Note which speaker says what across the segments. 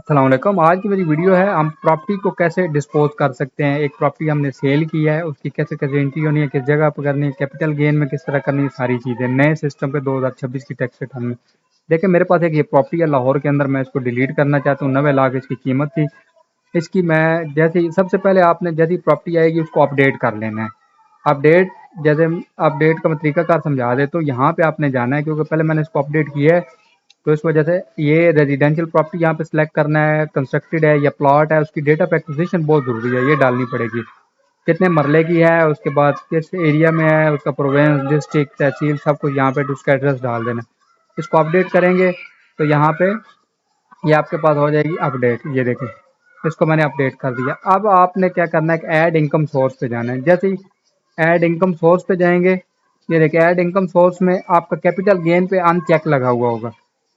Speaker 1: अस्सलाम वालेकुम। आज की मेरी वीडियो है हम प्रॉपर्टी को कैसे डिस्पोज कर सकते हैं। एक प्रॉपर्टी हमने सेल की है, उसकी कैसे कैसे एंट्री होनी है, किस जगह पर करनी है, कैपिटल गेन में किस तरह करनी है, सारी चीज़ें नए सिस्टम पे 2026 की टैक्स रिटर्न में। देखिए मेरे पास एक ये प्रॉपर्टी है लाहौर के अंदर, मैं इसको डिलीट करना चाहता हूँ। 90 लाख इसकी कीमत थी। इसकी मैं जैसे ही सबसे पहले आपने जैसी प्रॉपर्टी आएगी उसको अपडेट कर लेना है। अपडेट जैसे अपडेट का मैं तरीकाकार समझा दे तो यहाँ पे आपने जाना है, क्योंकि पहले मैंने इसको अपडेट किया है तो इस वजह से ये रेजिडेंशियल प्रॉपर्टी यहाँ पे सिलेक्ट करना है, कंस्ट्रक्टेड है या प्लॉट है, उसकी डेट ऑफ एक्विजिशन बहुत ज़रूरी है, ये डालनी पड़ेगी। कितने मरले की है, उसके बाद किस एरिया में है, उसका प्रोवेंस, डिस्ट्रिक्ट, तहसील, सब कुछ यहाँ पे उसका एड्रेस डाल देना। इसको अपडेट करेंगे तो यहाँ पे ये आपके पास हो जाएगी अपडेट। ये देखें, इसको मैंने अपडेट कर दिया। अब आपने क्या करना है कि ऐड इनकम सोर्स पे जाना है। जैसे ही ऐड इनकम सोर्स पे जाएंगे, ये देखिए ऐड इनकम सोर्स में आपका कैपिटल गेन पे अनचेक लगा हुआ होगा,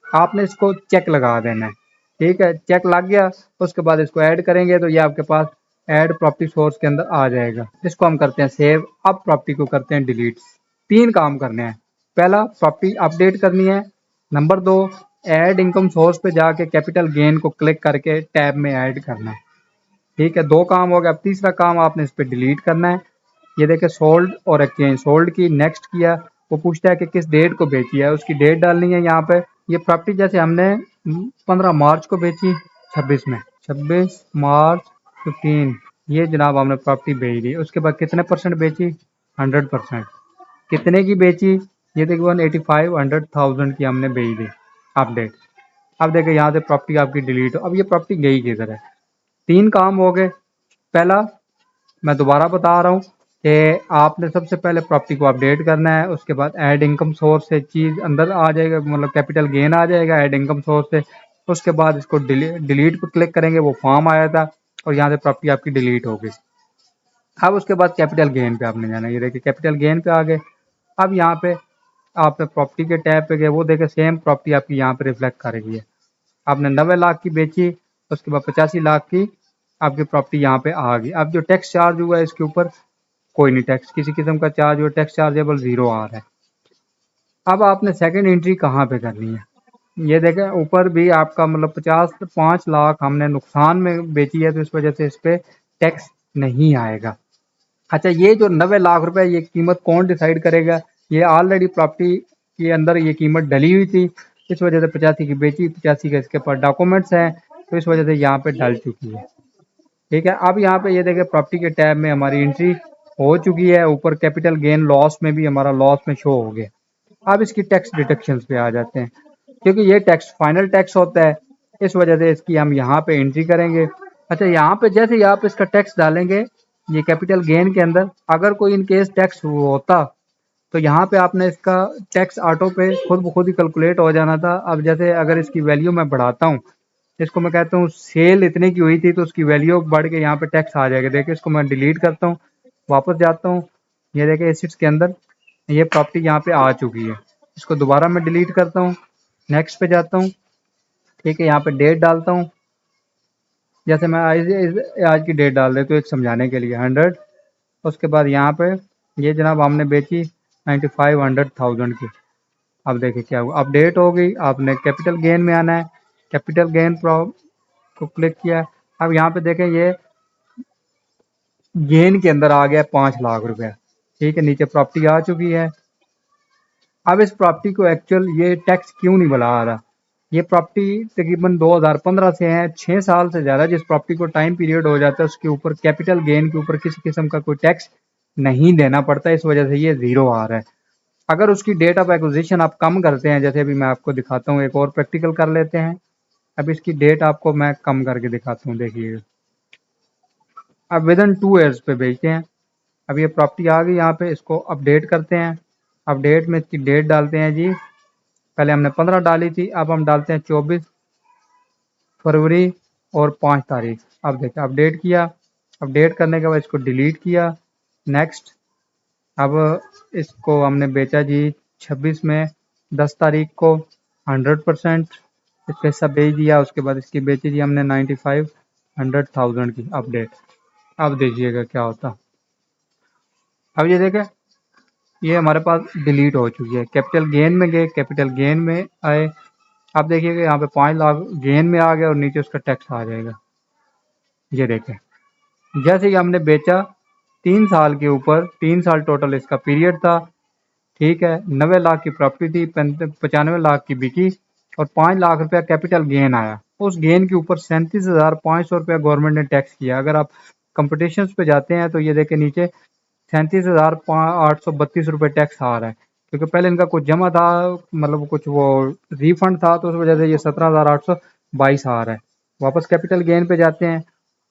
Speaker 1: आपने इसको चेक लगा देना है। ठीक है, चेक लग गया, उसके बाद इसको ऐड करेंगे तो ये आपके पास ऐड प्रॉपर्टी सोर्स के अंदर आ जाएगा। इसको हम करते हैं सेव। अब प्रॉपर्टी को करते हैं डिलीट। 3 काम करने हैं। पहला, प्रॉपर्टी अपडेट करनी है। नंबर 2, ऐड इनकम सोर्स पे जाके कैपिटल गेन को क्लिक करके टैब में ऐड करना है। ठीक है, 2 काम हो गया। अब तीसरा काम आपने इस पे डिलीट करना है। ये देखे सोल्ड और एक्सचेंज, सोल्ड की नेक्स्ट किया, वो पूछता है कि किस डेट को बेची है, उसकी डेट डालनी है यहाँ पे। ये प्रॉपर्टी जैसे हमने 15 मार्च को बेची 26 में, 26 मार्च 15, ये जनाब हमने प्रॉपर्टी बेच दी। उसके बाद कितने परसेंट बेची, 100%। कितने की बेची, ये देखिए 185,100,000 की हमने बेच दी। अपडेट। अब देखिए यहाँ से प्रॉपर्टी आपकी डिलीट हो। अब ये प्रॉपर्टी गई किधर है। 3 काम हो गए। पहला, मैं दोबारा बता रहा हूँ कि आपने सबसे पहले प्रॉपर्टी को अपडेट करना है, उसके बाद ऐड इनकम सोर्स से चीज़ अंदर आ जाएगा, मतलब कैपिटल गेन आ जाएगा ऐड इनकम सोर्स से। उसके बाद इसको डिलीट पर क्लिक करेंगे, वो फॉर्म आया था और यहाँ से प्रॉपर्टी आपकी डिलीट हो गई। अब उसके बाद कैपिटल गेन पे आपने जाना है। ये देखिए कैपिटल गेन पे आ गए। अब यहाँ पे आपने प्रॉपर्टी के टैब पे गए, वो देखे सेम प्रॉपर्टी आपकी यहाँ पे रिफ्लेक्ट कर रही है। आपने 90 लाख की बेची, उसके बाद 85 लाख की आपकी प्रॉपर्टी यहाँ पे आ गई। अब जो टैक्स चार्ज हुआ है इसके ऊपर कोई नहीं टैक्स, किसी किस्म का चार्ज हुआ, टैक्स चार्जेबल 0 आ रहा है। अब आपने सेकंड एंट्री कहाँ पे करनी है। ये देखें ऊपर भी आपका मतलब 5 लाख हमने नुकसान में बेची है, तो इस वजह से इस पे टैक्स नहीं आएगा। अच्छा, ये जो 90 लाख रुपए ये कीमत कौन डिसाइड करेगा, ये ऑलरेडी प्रॉपर्टी के अंदर ये कीमत डली हुई थी, इस वजह से 85 की बेची, 85 का इसके पास डॉक्यूमेंट्स हैं, तो इस वजह से यहाँ पे डल चुकी है। ठीक है, अब यहाँ पे ये देखें प्रॉपर्टी के टैब में हमारी एंट्री हो चुकी है। ऊपर कैपिटल गेन लॉस में भी हमारा लॉस में शो हो गया। अब इसकी टैक्स डिडक्शंस पे आ जाते हैं, क्योंकि ये टैक्स फाइनल टैक्स होता है, इस वजह से इसकी हम यहाँ पे एंट्री करेंगे। अच्छा, यहाँ पे जैसे ही आप इसका टैक्स डालेंगे, ये कैपिटल गेन के अंदर अगर कोई इन केस टैक्स होता तो यहाँ पे आपने इसका टैक्स ऑटो पे खुद ब खुद ही कैलकुलेट हो जाना था। अब जैसे अगर इसकी वैल्यू मैं बढ़ाता हूँ, इसको मैं कहता हूँ सेल इतने की हुई थी तो उसकी वैल्यू बढ़ के यहाँ पे टैक्स आ जाएगा। देखिए इसको मैं डिलीट करता हूँ, वापस जाता हूँ, ये देखिए एसिड्स के अंदर ये प्रॉपर्टी यहाँ पे आ चुकी है। इसको दोबारा मैं डिलीट करता हूँ, नेक्स्ट पे जाता हूँ। ठीक है, यहाँ पे डेट डालता हूँ, जैसे मैं आज की डेट डाल देता हूँ एक समझाने के लिए 100। उसके बाद यहाँ पे ये जनाब हमने बेची 95,100,000 की। अब देखिए क्या हुआ, अपडेट हो गई। आपने कैपिटल गेन में आना है, कैपिटल गेन को क्लिक किया। अब यहाँ पे देखें ये गेन के अंदर आ गया 5 लाख रुपया। ठीक है, नीचे प्रॉपर्टी आ चुकी है। अब इस प्रॉपर्टी को एक्चुअल ये टैक्स क्यों नहीं बढ़ा रहा, ये प्रॉपर्टी तकरीबन 2015 से है, 6 साल से ज़्यादा जिस प्रॉपर्टी को टाइम पीरियड हो जाता है उसके ऊपर कैपिटल गेन के ऊपर किसी किस्म का कोई टैक्स नहीं देना पड़ता, इस वजह से ये 0 आ रहा है। अगर उसकी डेट ऑफ एक्विजिशन आप कम करते हैं, जैसे अभी मैं आपको दिखाता हूँ, एक और प्रैक्टिकल कर लेते हैं। अब इसकी डेट आपको मैं कम करके दिखाता हूँ, देखिएगा। अब विद इन 2 ईयर्स पे बेचते हैं। अब ये प्रॉपर्टी आ गई यहाँ पे, इसको अपडेट करते हैं। अपडेट में इसकी डेट डालते हैं जी, पहले हमने 15 डाली थी, अब हम डालते हैं 24 फरवरी और 5 तारीख। अब देखिए अपडेट किया, अपडेट करने के बाद इसको डिलीट किया, नेक्स्ट। अब इसको हमने बेचा जी 26 में 10 तारीख को 100%, इस पे सब बेच दिया। उसके बाद इसकी बेची थी हमने 95,100,000 की। अपडेट। अब देखिएगा क्या होता। अब ये देखें ये हमारे पास डिलीट हो चुकी है। कैपिटल गेन में गए, कैपिटल गेन में आए, आप देखिएगा यहाँ पे 5 लाख गेन में आ गया और नीचे उसका टैक्स आ जाएगा। ये देखें, जैसे ही हमने बेचा 3 साल के ऊपर, 3 साल टोटल इसका पीरियड था, ठीक है। 90 लाख की प्रॉपर्टी थी, 95 लाख की बिकी और 5 लाख रुपया कैपिटल गेन आया। उस गेन के ऊपर 37,500 रुपया गवर्नमेंट ने टैक्स किया। अगर आप कंपटीशन पे जाते हैं तो ये देखें नीचे 37,832 रुपये टैक्स आ रहा है, क्योंकि पहले इनका कुछ जमा था, मतलब कुछ वो रिफंड था, तो उस वजह से ये 17,822 आ रहा है। वापस कैपिटल गेन पे जाते हैं।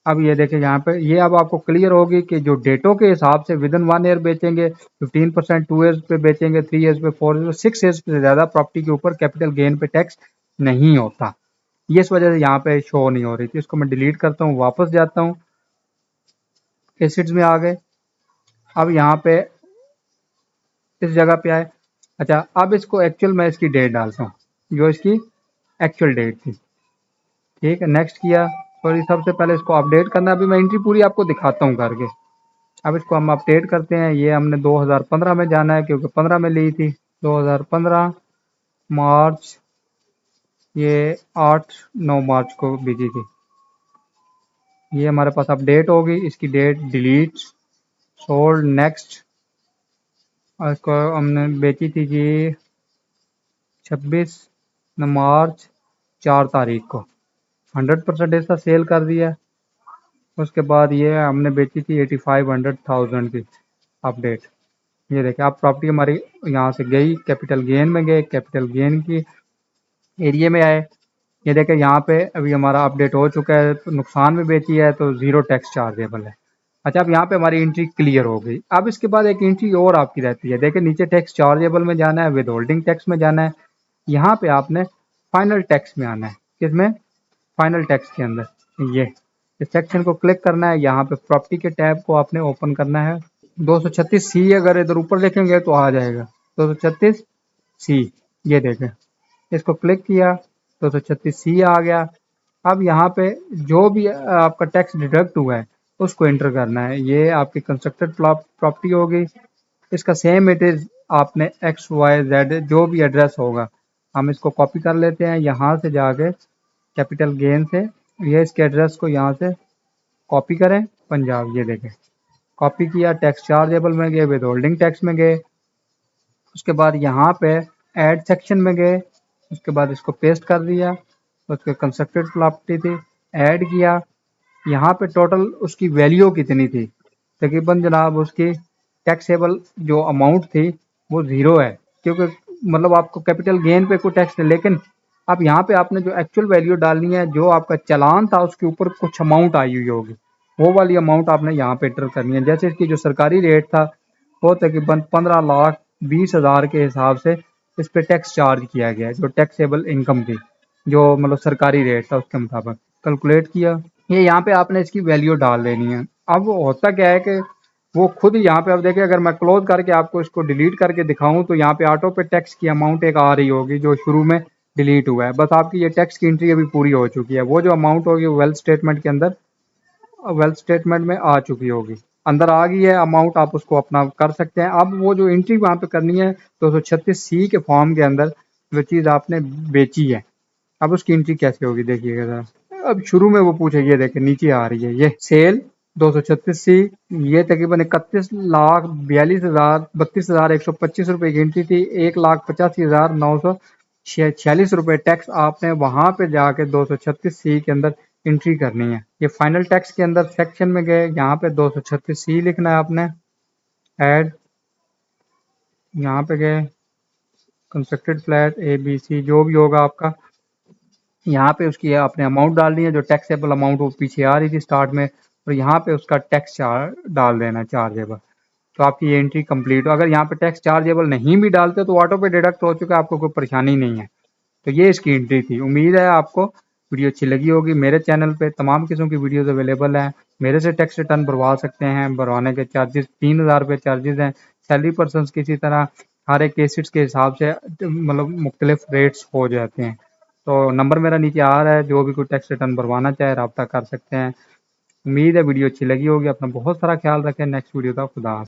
Speaker 1: अब ये देखें यहाँ पे, ये अब आपको क्लियर होगी कि जो डेटों के हिसाब से विद इन 1 ईयर बेचेंगे 15%, 2 ईयर्स पे बेचेंगे 3 ईयर्स पे, 4 ईयर्स, 6 ईयर्स से ज़्यादा प्रॉपर्टी के ऊपर कैपिटल गेन पे टैक्स नहीं होता। ये इस वजह से यहाँ पे शो नहीं हो रही थी। इसको मैं डिलीट करता हूँ, वापस जाता हूँ, एसिड्स में आ गए। अब यहाँ पे इस जगह पे आए। अच्छा, अब इसको एक्चुअल में इसकी डेट डालता हूँ, जो इसकी एक्चुअल डेट थी, ठीक है। नेक्स्ट किया, और सबसे पहले इसको अपडेट करना। अभी मैं एंट्री पूरी आपको दिखाता हूँ करके। अब इसको हम अपडेट करते हैं। ये हमने 2015 में जाना है, क्योंकि 15 में ली थी। 2015 मार्च, ये 8-9 मार्च को बिकी थी। ये हमारे पास अपडेट होगी। इसकी डेट डिलीट, सोल्ड, नेक्स्ट। और इसको हमने बेची थी जी 26 मार्च 4 तारीख को। 100% इसका सेल कर दिया। उसके बाद ये हमने बेची थी 85,100,000 की अपडेट। ये देखिए, आप प्रॉपर्टी हमारी यहाँ से गई, कैपिटल गेन में गए, कैपिटल गेन की एरिया में आए। ये देखें यहाँ पे अभी हमारा अपडेट हो चुका है, तो नुकसान में बेची है तो 0 टैक्स चार्जेबल है। अच्छा, अब यहाँ पे हमारी एंट्री क्लियर हो गई। अब इसके बाद एक एंट्री और आपकी रहती है। देखिए नीचे टैक्स चार्जेबल में जाना है, विद होल्डिंग टैक्स में जाना है। यहाँ पे आपने फाइनल टैक्स में आना है। किसमें? फाइनल टैक्स के अंदर ये इस सेक्शन को क्लिक करना है। यहाँ पे प्रॉपर्टी के टैब को आपने ओपन करना है। 236C अगर इधर ऊपर देखेंगे तो आ जाएगा 236C। ये देखें, इसको क्लिक किया, 236C आ गया। अब यहाँ पे जो भी आपका टैक्स डिडक्ट हुआ है उसको एंटर करना है। ये आपकी कंस्ट्रक्टेड प्रॉपर्टी होगी। इसका सेम इट इज़ आपने XYZ जो भी एड्रेस होगा, हम इसको कॉपी कर लेते हैं। यहाँ से जाके कैपिटल गेन से ये इसके एड्रेस को यहाँ से कॉपी करें, पंजाब। ये देखें, कॉपी किया, टैक्स चार्जेबल में गए, विद होल्डिंग टैक्स में गए। उसके बाद यहाँ पे ऐड सेक्शन में गए, उसके बाद इसको पेस्ट कर दिया। उसके कंस्ट्रक्टेड प्रॉपर्टी थी, ऐड किया। यहाँ पे टोटल उसकी वैल्यू कितनी थी? तकरीबन जनाब उसकी टैक्सेबल जो अमाउंट थी वो 0 है, क्योंकि मतलब आपको कैपिटल गेन पे कोई टैक्स नहीं। लेकिन अब यहाँ पे आपने जो एक्चुअल वैल्यू डालनी है, जो आपका चालान था उसके ऊपर कुछ अमाउंट आई हुई होगी, वो वाली अमाउंट आपने यहाँ पे एंटर करनी है। जैसे इसकी जो सरकारी रेट था वो तकरीबन 15,20,000 के हिसाब से इस पे टैक्स चार्ज किया गया है, जो टैक्सेबल इनकम थी, जो मतलब सरकारी रेट था उसके मुताबिक कैलकुलेट किया। ये यहाँ पे आपने इसकी वैल्यू डाल देनी है। अब होता क्या है कि वो खुद ही यहाँ पे, अब देखिए अगर मैं क्लोज करके आपको इसको डिलीट करके दिखाऊं तो यहाँ पे ऑटो पे टैक्स की अमाउंट एक आ रही होगी जो शुरू में डिलीट हुआ है। बस आपकी ये टैक्स की एंट्री अभी पूरी हो चुकी है। वो जो अमाउंट होगी वो वेल्थ स्टेटमेंट के अंदर, वेल्थ स्टेटमेंट में आ चुकी होगी, अंदर आ गई है अमाउंट, आप उसको अपना कर सकते हैं। अब वो जो एंट्री वहाँ पे करनी है 236C के फॉर्म के अंदर, जो चीज़ आपने बेची है, अब उसकी एंट्री कैसे होगी देखिएगा जरा। अब शुरू में वो पूछे, ये देखें नीचे आ रही है, ये सेल 236C, ये तकरीबन 31,42,125 रुपये की एंट्री थी। 1,85,946 रुपये टैक्स आपने वहां पे जाके 236C के अंदर एंट्री करनी है। ये फाइनल टैक्स के अंदर सेक्शन में गए, यहाँ पे 236C लिखना है आपने, ऐड, यहाँ पे गए, कंस्ट्रक्टेड फ्लैट ABC जो भी होगा आपका, यहाँ पे उसकी आपने अमाउंट डालनी है, जो टैक्सेबल अमाउंट वो पीछे आ रही थी स्टार्ट में, और यहाँ पे उसका टैक्स डाल देना चार्जेबल। तो आपकी ये एंट्री कंप्लीट हो। अगर यहाँ पे टैक्स चार्जेबल नहीं भी डालते तो ऑटो पे डिडक्ट हो चुका है, आपको कोई परेशानी नहीं है। तो ये इसकी एंट्री थी। उम्मीद है आपको वीडियो अच्छी लगी होगी। मेरे चैनल पे तमाम किस्म की वीडियोस अवेलेबल हैं। मेरे से टैक्स रिटर्न भरवा सकते हैं। भरवाने के चार्जेस 3,000 रुपये चार्जेस हैं। सैलरी पर्सन किसी तरह हर एक केसेस के हिसाब से मतलब मुख्तलिफ रेट्स हो जाते हैं। तो नंबर मेरा नीचे आ रहा है, जो भी कोई टैक्स रिटर्न भरवाना चाहे रब्ता कर सकते हैं। उम्मीद है वीडियो अच्छी लगी होगी। अपना बहुत सारा ख्याल रखें। नेक्स्ट वीडियो तक खुदा हाफ़िज़।